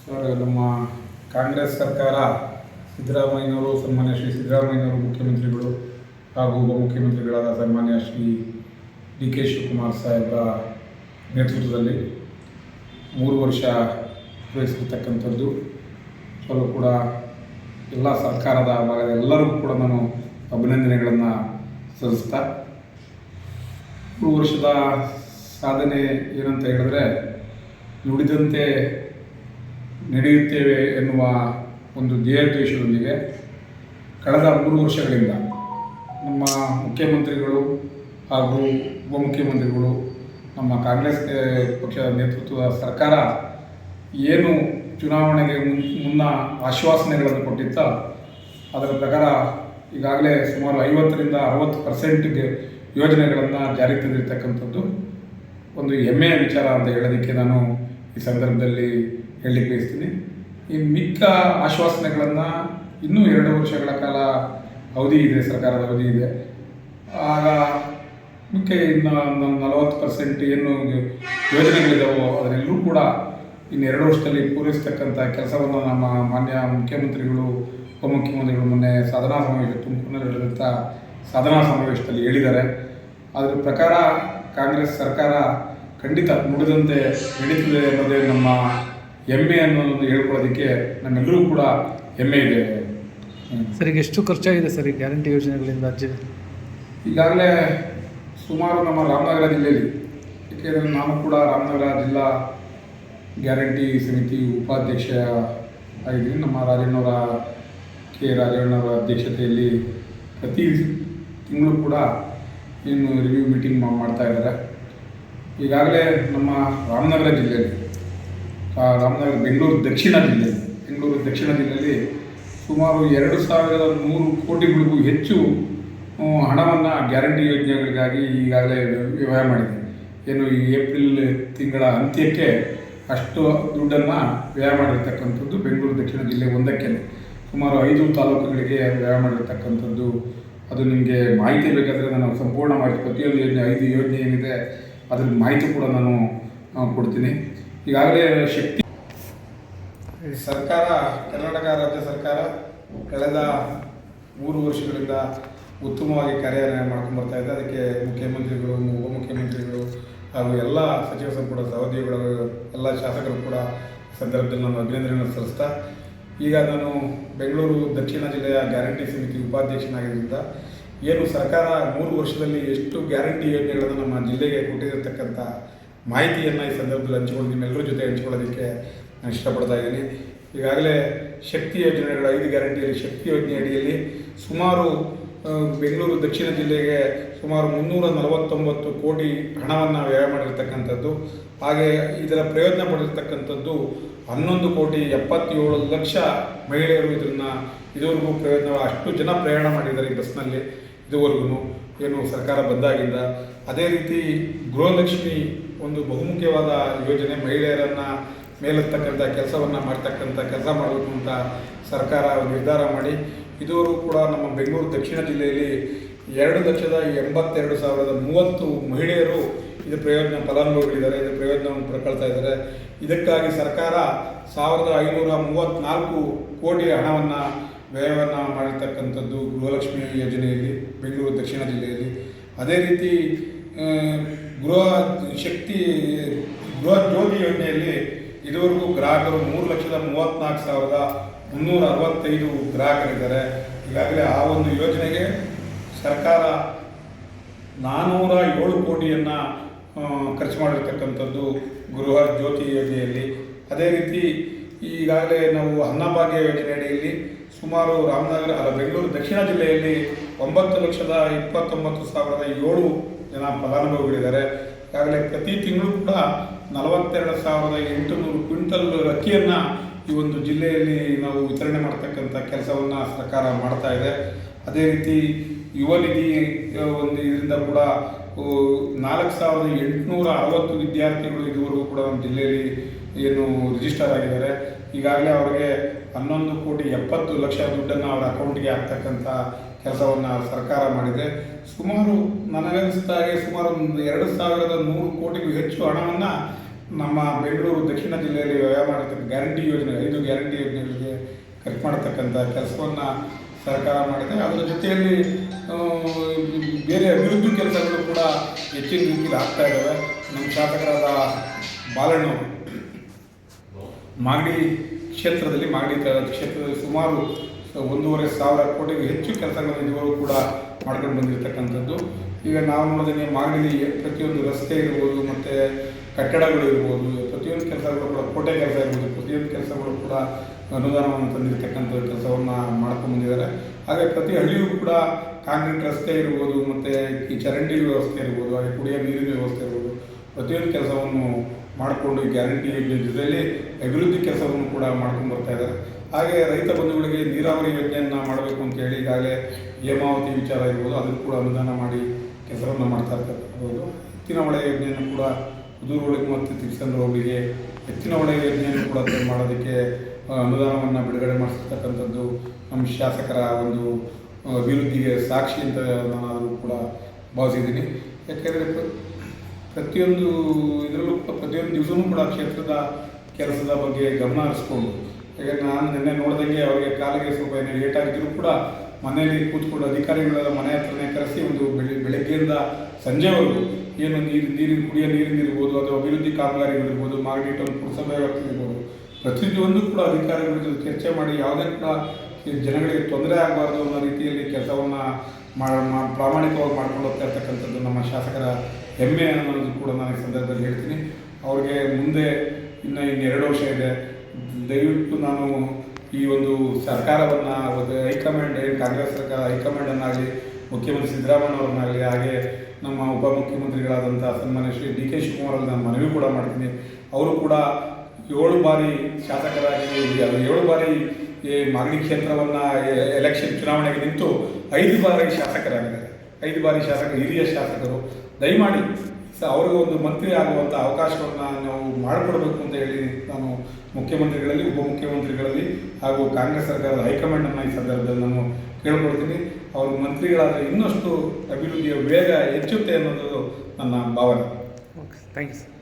Sir, ನಮ್ಮ ಕಾಂಗ್ರೆಸ್ ಸರ್ಕಾರ ಸಿದ್ದರಾಮಯ್ಯನವರು, ಸನ್ಮಾನ್ಯ ಶ್ರೀ ಸಿದ್ದರಾಮಯ್ಯನವರು ಮುಖ್ಯಮಂತ್ರಿಗಳು ಹಾಗೂ ಉಪಮುಖ್ಯಮಂತ್ರಿಗಳಾದ ಸನ್ಮಾನ್ಯ ಶ್ರೀ ಡಿ ಕೆ ಶಿವಕುಮಾರ್ ಸಾಹೇಬರ ನೇತೃತ್ವದಲ್ಲಿ 3 ವರ್ಷ ಪೂರೈಸಿರ್ತಕ್ಕಂಥದ್ದು. ಸ್ವಲ್ವ ಕೂಡ ಎಲ್ಲ ಸರ್ಕಾರದ ಭಾಗದ ಎಲ್ಲರಿಗೂ ಕೂಡ ನಾನು ಅಭಿನಂದನೆಗಳನ್ನು ಸಲ್ಲಿಸ್ತಾ, 3 ವರ್ಷದ ಸಾಧನೆ ಏನಂತ ಹೇಳಿದ್ರೆ, ನುಡಿದಂತೆ ನಡೆಯುತ್ತೇವೆ ಎನ್ನುವ ಒಂದು ಧ್ಯೇಯೋದ್ದೇಶದೊಂದಿಗೆ ಕಳೆದ 3 ವರ್ಷಗಳಿಂದ ನಮ್ಮ ಮುಖ್ಯಮಂತ್ರಿಗಳು ಹಾಗೂ ಉಪಮುಖ್ಯಮಂತ್ರಿಗಳು, ನಮ್ಮ ಕಾಂಗ್ರೆಸ್ ಪಕ್ಷದ ನೇತೃತ್ವದ ಸರ್ಕಾರ ಏನು ಚುನಾವಣೆಗೆ ಮುನ್ನ ಆಶ್ವಾಸನೆಗಳನ್ನು ಕೊಟ್ಟಿತ್ತ, ಅದರ ಪ್ರಕಾರ ಈಗಾಗಲೇ ಸುಮಾರು 50ರಿಂದ 60% ಯೋಜನೆಗಳನ್ನು ಜಾರಿಗೆ ತಂದಿರತಕ್ಕಂಥದ್ದು ಒಂದು ಹೆಮ್ಮೆಯ ವಿಚಾರ ಅಂತ ಹೇಳೋದಕ್ಕೆ ನಾನು ಈ ಸಂದರ್ಭದಲ್ಲಿ ಹೇಳಲಿಕ್ಕೆ ಬಯಸ್ತೀನಿ. ಈ ಮಿಕ್ಕ ಆಶ್ವಾಸನೆಗಳನ್ನು ಇನ್ನೂ 2 ವರ್ಷಗಳ ಕಾಲ ಅವಧಿ ಇದೆ, ಸರ್ಕಾರದ ಅವಧಿ ಇದೆ. ಆಗ ಮಿಕ್ಕ ಇನ್ನು 40% ಏನು ಯೋಜನೆಗಳಿದ್ದಾವೋ ಅದರೆಲ್ಲರೂ ಕೂಡ ಇನ್ನು 2 ವರ್ಷದಲ್ಲಿ ಪೂರೈಸ್ತಕ್ಕಂಥ ಕೆಲಸವನ್ನು ನಮ್ಮ ಮಾನ್ಯ ಮುಖ್ಯಮಂತ್ರಿಗಳು, ಉಪಮುಖ್ಯಮಂತ್ರಿಗಳು ಮೊನ್ನೆ ಸಾಧನಾ ಸಮಾವೇಶ ತುಮಕೂರಿನಲ್ಲಿ ನಡೆದಂಥ ಸಾಧನಾ ಸಮಾವೇಶದಲ್ಲಿ ಹೇಳಿದ್ದಾರೆ. ಅದರ ಪ್ರಕಾರ ಕಾಂಗ್ರೆಸ್ ಸರ್ಕಾರ ಖಂಡಿತ ನುಡಿದಂತೆ ನಡೀತದೆ ಅನ್ನೋದೇ ನಮ್ಮ ಹೆಮ್ಮೆ ಅನ್ನೋದನ್ನು ಹೇಳ್ಕೊಳ್ಳೋದಕ್ಕೆ ನಮ್ಮೆಲ್ಲರೂ ಕೂಡ ಹೆಮ್ಮೆ ಇದೆ. ಸರ್, ಈಗ ಎಷ್ಟು ಖರ್ಚಾಗಿದೆ ಸರ್ ಈ ಗ್ಯಾರಂಟಿ ಯೋಜನೆಗಳಿಂದ? ಈಗಾಗಲೇ ಸುಮಾರು ನಮ್ಮ ರಾಮನಗರ ಜಿಲ್ಲೆಯಲ್ಲಿ, ಏಕೆಂದರೆ ನಾನು ಕೂಡ ರಾಮನಗರ ಜಿಲ್ಲಾ ಗ್ಯಾರಂಟಿ ಸಮಿತಿ ಉಪಾಧ್ಯಕ್ಷ ಆಗಿದ್ದೀನಿ. ನಮ್ಮ ಕೆ ರಾಜಣ್ಣವರ ಅಧ್ಯಕ್ಷತೆಯಲ್ಲಿ ಪ್ರತಿ ತಿಂಗಳು ಕೂಡ ಇನ್ನು ರಿವ್ಯೂ ಮೀಟಿಂಗ್ ಮಾಡ್ತಾ ಇದ್ದಾರೆ. ಈಗಾಗಲೇ ನಮ್ಮ ರಾಮನಗರ ಜಿಲ್ಲೆಯಲ್ಲಿ, ಬೆಂಗಳೂರು ದಕ್ಷಿಣ ಜಿಲ್ಲೆಯಲ್ಲಿ ಸುಮಾರು 2100 ಕೋಟಿಗಳಿಗೂ ಹೆಚ್ಚು ಹಣವನ್ನು ಗ್ಯಾರಂಟಿ ಯೋಜನೆಗಳಿಗಾಗಿ ಈಗಾಗಲೇ ವ್ಯಯ ಮಾಡಿದೆ. ಏನು ಈ ಏಪ್ರಿಲ್ ತಿಂಗಳ ಅಂತ್ಯಕ್ಕೆ ಅಷ್ಟು ದುಡ್ಡನ್ನು ವ್ಯಯ ಮಾಡಿರ್ತಕ್ಕಂಥದ್ದು ಬೆಂಗಳೂರು ದಕ್ಷಿಣ ಜಿಲ್ಲೆ ಒಂದಕ್ಕೆ ಸುಮಾರು 5 ತಾಲೂಕುಗಳಿಗೆ ವ್ಯಯ ಮಾಡಿರ್ತಕ್ಕಂಥದ್ದು. ಅದು ನಿಮಗೆ ಮಾಹಿತಿ ಬೇಕಾದರೆ ನಾನು ಸಂಪೂರ್ಣ ಮಾಹಿತಿ, ಪ್ರತಿಯೊಂದು ಯೋಜನೆ 5 ಯೋಜನೆ ಏನಿದೆ ಅದ್ರ ಮಾಹಿತಿ ಕೂಡ ನಾನು ಕೊಡ್ತೀನಿ. ಈಗಾಗಲೇ ಶಕ್ತಿ ಸರ್ಕಾರ, ಕರ್ನಾಟಕ ರಾಜ್ಯ ಸರ್ಕಾರ ಕಳೆದ 3 ವರ್ಷಗಳಿಂದ ಉತ್ತಮವಾಗಿ ಕಾರ್ಯನಿರ್ವಹಣೆ ಮಾಡ್ಕೊಂಡು ಬರ್ತಾ ಇದೆ. ಅದಕ್ಕೆ ಮುಖ್ಯಮಂತ್ರಿಗಳು, ಉಪಮುಖ್ಯಮಂತ್ರಿಗಳು ಹಾಗೂ ಎಲ್ಲ ಸಚಿವ ಸಂಪುಟ ಸಹೋದ್ಯೋಗಿಗಳು, ಎಲ್ಲ ಶಾಸಕರು ಕೂಡ ಸಂದರ್ಭದಲ್ಲಿ ನಾನು ಅಭಿನಂದನೆಗಳನ್ನು ಸಲ್ಲಿಸ್ತಾ, ಈಗ ನಾನು ಬೆಂಗಳೂರು ದಕ್ಷಿಣ ಜಿಲ್ಲೆಯ ಗ್ಯಾರಂಟಿ ಸಮಿತಿ ಉಪಾಧ್ಯಕ್ಷನಾಗಿದ್ದರಿಂದ ಏನು ಸರ್ಕಾರ 3 ವರ್ಷದಲ್ಲಿ ಎಷ್ಟು ಗ್ಯಾರಂಟಿ ಯೋಜನೆಗಳನ್ನು ನಮ್ಮ ಜಿಲ್ಲೆಗೆ ಕೊಟ್ಟಿರತಕ್ಕಂಥ ಮಾಹಿತಿಯನ್ನು ಈ ಸಂದರ್ಭದಲ್ಲಿ ಹಂಚಿಕೊಂಡು ನಿಮ್ಮೆಲ್ಲರ ಜೊತೆ ಹಂಚಿಕೊಳ್ಳೋದಕ್ಕೆ ನಾನು ಇಷ್ಟಪಡ್ತಾ ಇದ್ದೀನಿ. ಈಗಾಗಲೇ ಶಕ್ತಿ ಯೋಜನೆಗಳ 5 ಗ್ಯಾರಂಟಿಯಲ್ಲಿ ಶಕ್ತಿ ಯೋಜನೆ ಅಡಿಯಲ್ಲಿ ಸುಮಾರು ಬೆಂಗಳೂರು ದಕ್ಷಿಣ ಜಿಲ್ಲೆಗೆ ಸುಮಾರು 349 ಕೋಟಿ ಹಣವನ್ನು ವ್ಯಯ ಮಾಡಿರ್ತಕ್ಕಂಥದ್ದು. ಹಾಗೆ ಇದರ ಪ್ರಯೋಜನ ಪಡೆದಿರ್ತಕ್ಕಂಥದ್ದು 11,77,00,000 ಮಹಿಳೆಯರು ಇದುವರೆಗೂ ಪ್ರಯೋಜನ, ಅಷ್ಟು ಜನ ಪ್ರಯಾಣ ಮಾಡಿದ್ದಾರೆ ಈ ಬಸ್ನಲ್ಲಿ ಇದುವರೆಗೂ ಏನು ಸರ್ಕಾರ ಬಂದಾಗಿಂದ. ಅದೇ ರೀತಿ ಗೃಹಲಕ್ಷ್ಮಿ ಒಂದು ಬಹುಮುಖ್ಯವಾದ ಯೋಜನೆ, ಮಹಿಳೆಯರನ್ನು ಮೇಲೆತ್ತಕ್ಕಂಥ ಕೆಲಸವನ್ನು ಕೆಲಸ ಮಾಡಬೇಕು ಅಂತ ಸರ್ಕಾರ ನಿರ್ಧಾರ ಮಾಡಿ ಇದುವರೆಗೂ ಕೂಡ ನಮ್ಮ ಬೆಂಗಳೂರು ದಕ್ಷಿಣ ಜಿಲ್ಲೆಯಲ್ಲಿ 2,82,030 ಮಹಿಳೆಯರು ಇದು ಫಲಾನುಭವಿಗಳಿದ್ದಾರೆ, ಇದು ಪ್ರಯೋಜನವನ್ನು ಪಡ್ಕೊಳ್ತಾ ಇದ್ದಾರೆ. ಇದಕ್ಕಾಗಿ ಸರ್ಕಾರ 1,534 ಕೋಟಿ ಹಣವನ್ನು ವ್ಯಯವನ್ನು ಮಾಡಿರ್ತಕ್ಕಂಥದ್ದು ಗೃಹಲಕ್ಷ್ಮಿ ಯೋಜನೆಯಲ್ಲಿ ಬೆಂಗಳೂರು ದಕ್ಷಿಣ ಜಿಲ್ಲೆಯಲ್ಲಿ. ಅದೇ ರೀತಿ ಗೃಹ ಜ್ಯೋತಿ ಯೋಜನೆಯಲ್ಲಿ ಇದುವರೆಗೂ ಗ್ರಾಹಕರು 3,34,365 ಗ್ರಾಹಕರಿದ್ದಾರೆ. ಈಗಾಗಲೇ ಆ ಒಂದು ಯೋಜನೆಗೆ ಸರ್ಕಾರ 407 ಕೋಟಿಯನ್ನು ಖರ್ಚು ಮಾಡಿರ್ತಕ್ಕಂಥದ್ದು ಗೃಹ ಜ್ಯೋತಿ ಯೋಜನೆಯಲ್ಲಿ. ಅದೇ ರೀತಿ ಈಗಾಗಲೇ ನಾವು ಅನ್ನಭಾಗ್ಯ ಯೋಜನೆ ಅಡಿಯಲ್ಲಿ ಸುಮಾರು ಬೆಂಗಳೂರು ದಕ್ಷಿಣ ಜಿಲ್ಲೆಯಲ್ಲಿ 9,29,700 ಜನ ಫಲಾನುಭವಿಗಳಿದ್ದಾರೆ. ಈಗಾಗಲೇ ಪ್ರತಿ ತಿಂಗಳು ಕೂಡ 42,800 ಕ್ವಿಂಟಲ್ ಅಕ್ಕಿಯನ್ನು ಈ ಒಂದು ಜಿಲ್ಲೆಯಲ್ಲಿ ನಾವು ವಿತರಣೆ ಮಾಡ್ತಕ್ಕಂಥ ಕೆಲಸವನ್ನು ಸರ್ಕಾರ ಮಾಡ್ತಾ ಇದೆ. ಅದೇ ರೀತಿ ಯುವ ನಿಧಿ ಒಂದು ಇದರಿಂದ ಕೂಡ 4,860 ವಿದ್ಯಾರ್ಥಿಗಳು ಇದುವರೆಗೂ ಕೂಡ ನಮ್ಮ ಜಿಲ್ಲೆಯಲ್ಲಿ ಏನು ರಿಜಿಸ್ಟರ್ ಆಗಿದ್ದಾರೆ. ಈಗಾಗಲೇ ಅವರಿಗೆ 11,70,00,000 ದುಡ್ಡನ್ನು ಅವರ ಅಕೌಂಟ್ಗೆ ಹಾಕ್ತಕ್ಕಂಥ ಕೆಲಸವನ್ನು ಸರ್ಕಾರ ಮಾಡಿದೆ. ನನಗನ್ನಿಸಿದ ಹಾಗೆ ಸುಮಾರು 2,100 ಕೋಟಿಗೂ ಹೆಚ್ಚು ಹಣವನ್ನು ನಮ್ಮ ಬೆಂಗಳೂರು ದಕ್ಷಿಣ ಜಿಲ್ಲೆಯಲ್ಲಿ ವ್ಯಯ ಮಾಡತಕ್ಕ ಗ್ಯಾರಂಟಿ ಯೋಜನೆ 5 ಗ್ಯಾರಂಟಿ ಯೋಜನೆಗಳಿಗೆ ಖರ್ಚು ಮಾಡತಕ್ಕಂಥ ಕೆಲಸವನ್ನು ಸರ್ಕಾರ ಮಾಡಿದೆ. ಅದರ ಜೊತೆಯಲ್ಲಿ ಬೇರೆ ಅಭಿವೃದ್ಧಿ ಕೆಲಸಗಳು ಕೂಡ ಹೆಚ್ಚಿನ ರೀತಿಯಲ್ಲಿ ಆಗ್ತಾ ಇದ್ದಾವೆ. ನಮ್ಮ ಶಾಸಕರಾದ ಬಾಲಣ್ಣವರು ಮಾಗಡಿ ಕ್ಷೇತ್ರದಲ್ಲಿ ಸುಮಾರು 1,500 ಕೋಟಿಗೂ ಹೆಚ್ಚು ಕೆಲಸಗಳನ್ನು ಇದುವರೆಗೂ ಕೂಡ ಮಾಡ್ಕೊಂಡು ಬಂದಿರತಕ್ಕಂಥದ್ದು. ಈಗ ನಾವು ನೋಡಿದ್ರೆ ಮಾಗಡಿಯಲ್ಲಿ ಪ್ರತಿಯೊಂದು ರಸ್ತೆ ಇರ್ಬೋದು, ಮತ್ತು ಕಟ್ಟಡಗಳು ಇರ್ಬೋದು, ಪ್ರತಿಯೊಂದು ಕೆಲಸಗಳು ಕೂಡ ಕೋಟೆ ಕೆಲಸ ಇರ್ಬೋದು, ಪ್ರತಿಯೊಂದು ಕೆಲಸಗಳು ಕೂಡ ಅನುದಾನವನ್ನು ತಂದಿರತಕ್ಕಂಥ ಕೆಲಸವನ್ನು ಮಾಡ್ಕೊಂಡು ಬಂದಿದ್ದಾರೆ. ಹಾಗೆ ಪ್ರತಿ ಹಳ್ಳಿಯೂ ಕೂಡ ಕಾಂಕ್ರೀಟ್ ರಸ್ತೆ ಇರ್ಬೋದು, ಮತ್ತು ಈ ಚರಂಡಿ ವ್ಯವಸ್ಥೆ ಇರ್ಬೋದು, ಹಾಗೆ ಕುಡಿಯೋ ನೀರಿನ ವ್ಯವಸ್ಥೆ ಇರ್ಬೋದು, ಪ್ರತಿಯೊಂದು ಕೆಲಸವನ್ನು ಮಾಡಿಕೊಂಡು ಈ ಗ್ಯಾರಂಟಿ ಯೋಜನೆ ಜೊತೆಯಲ್ಲಿ ಅಭಿವೃದ್ಧಿ ಕೆಲಸವನ್ನು ಕೂಡ ಮಾಡ್ಕೊಂಡು ಬರ್ತಾ ಇದ್ದಾರೆ. ಹಾಗೆ ರೈತ ಬಂಧುಗಳಿಗೆ ನೀರಾವರಿ ಯೋಜನೆಯನ್ನು ಮಾಡಬೇಕು ಅಂತೇಳಿ ಈಗಾಗಲೇ ಹೇಮಾವತಿ ವಿಚಾರ ಇರ್ಬೋದು, ಅದನ್ನು ಕೂಡ ಅನುದಾನ ಮಾಡಿ ಕೆಲಸವನ್ನು ಮಾಡ್ತಾ ಇರ್ಬೋದು. ಎತ್ತಿನ ಹೊಳೆ ಯೋಜನೆಯನ್ನು ಕೂಡ ಉದೂರುಗಳಿಗೆ ಮತ್ತು ತಿರುಚಂದ್ರ ಹೋಬಳಿಗೆ ಎತ್ತಿನ ಹೊಳೆ ಯೋಜನೆಯನ್ನು ಕೂಡ ಮಾಡೋದಕ್ಕೆ ಅನುದಾನವನ್ನು ಬಿಡುಗಡೆ ಮಾಡಿಸ್ತಕ್ಕಂಥದ್ದು ನಮ್ಮ ಶಾಸಕರ ಒಂದು ಅಭಿವೃದ್ಧಿಗೆ ಸಾಕ್ಷಿ ಅಂತ ನಾನಾದರೂ ಕೂಡ ಭಾವಿಸಿದ್ದೀನಿ. ಯಾಕೆಂದರೆ ಪ್ರತಿಯೊಂದು ಇದರಲ್ಲೂ ಪ್ರತಿಯೊಂದು ದಿವಸವೂ ಕೂಡ ಕ್ಷೇತ್ರದ ಕೆಲಸದ ಬಗ್ಗೆ ಗಮನ ಹರಿಸ್ಕೊಂಡು, ಯಾಕಂದರೆ ನಾನು ನಿನ್ನೆ ನೋಡಿದಂಗೆ ಅವರಿಗೆ ಕಾಲಿಗೆ ಸ್ವಲ್ಪ ಏನೋ ಲೇಟಾಗಿದ್ದರೂ ಕೂಡ ಮನೆಯಲ್ಲಿ ಕೂತ್ಕೊಂಡು ಅಧಿಕಾರಿಗಳೆಲ್ಲ ಮನೆ ಹತ್ರನೇ ಕರೆಸಿ ಒಂದು ಬೆಳಗ್ಗೆಯಿಂದ ಸಂಜೆವರೆಗೂ ಏನು ಕುಡಿಯೋ ನೀರಿನಿರ್ಬೋದು, ಅಥವಾ ಅಭಿವೃದ್ಧಿ ಕಾಮಗಾರಿಗಳಿರ್ಬೋದು, ಮಾಗಡಿ ಟೌನ್ ಪುರಸಭೆ ವ್ಯಾಪ್ತಿ ಇರ್ಬೋದು, ಪ್ರತಿಯೊಂದು ಕೂಡ ಅಧಿಕಾರಿಗಳ ಜೊತೆ ಚರ್ಚೆ ಮಾಡಿ ಯಾವುದೇ ಕೂಡ ಜನಗಳಿಗೆ ತೊಂದರೆ ಆಗಬಾರ್ದು ಅನ್ನೋ ರೀತಿಯಲ್ಲಿ ಕೆಲಸವನ್ನು ಪ್ರಾಮಾಣಿಕವಾಗಿ ಮಾಡ್ಕೊಂಡು ಹೋಗ್ತಾ ಇರ್ತಕ್ಕಂಥದ್ದು ನಮ್ಮ ಶಾಸಕರ ಹೆಮ್ಮೆ ಅನ್ನೋದು ಕೂಡ ನಾನು ಈ ಸಂದರ್ಭದಲ್ಲಿ ಹೇಳ್ತೀನಿ. ಅವ್ರಿಗೆ ಮುಂದೆ ಇನ್ನು 2 ವರ್ಷ ಇದೆ. ದಯವಿಟ್ಟು ನಾನು ಈ ಒಂದು ಸರ್ಕಾರವನ್ನು ಹೈಕಮಾಂಡ್ ಕಾಂಗ್ರೆಸ್ ಸರ್ಕಾರ ಹೈಕಮಾಂಡನ್ನಾಗಲಿ, ಮುಖ್ಯಮಂತ್ರಿ ಸಿದ್ದರಾಮಯ್ಯವ್ರನ್ನಾಗಲಿ, ಹಾಗೆ ನಮ್ಮ ಉಪಮುಖ್ಯಮಂತ್ರಿಗಳಾದಂಥ ಸನ್ಮಾನ್ಯ ಶ್ರೀ ಡಿ ಕೆ ಶಿವಕುಮಾರಲ್ಲಿ ನಾನು ಮನವಿ ಕೂಡ ಮಾಡ್ತೀನಿ. ಅವರು ಕೂಡ 7 ಬಾರಿ ಶಾಸಕರಾಗಿ 7 ಬಾರಿ ಈ ಮಾಗಡಿ ಕ್ಷೇತ್ರವನ್ನು ಎಲೆಕ್ಷನ್ ಚುನಾವಣೆಗೆ ನಿಂತು 5 ಬಾರಿ ಶಾಸಕರಾಗಿದ್ದಾರೆ. 5 ಬಾರಿ ಹಿರಿಯ ಶಾಸಕರು. ದಯಮಾಡಿ ಅವ್ರಿಗೆ ಒಂದು ಮಂತ್ರಿ ಆಗುವಂಥ ಅವಕಾಶವನ್ನು ನಾವು ಮಾಡಿಕೊಡ್ಬೇಕು ಅಂತ ಹೇಳಿ ನಾನು ಮುಖ್ಯಮಂತ್ರಿಗಳಲ್ಲಿ, ಉಪಮುಖ್ಯಮಂತ್ರಿಗಳಲ್ಲಿ ಹಾಗೂ ಕಾಂಗ್ರೆಸ್ ಸರ್ಕಾರದ ಹೈಕಮಾಂಡನ್ನು ಈ ಸಂದರ್ಭದಲ್ಲಿ ನಾನು ಕೇಳ್ಕೊಳ್ತೀನಿ. ಅವರು ಮಂತ್ರಿಗಳಾದರೆ ಇನ್ನಷ್ಟು ಅಭಿವೃದ್ಧಿಯ ವೇಗ ಹೆಚ್ಚುತ್ತೆ ಅನ್ನೋದು ನನ್ನ ಭಾವನೆ. Okay, thank you sir.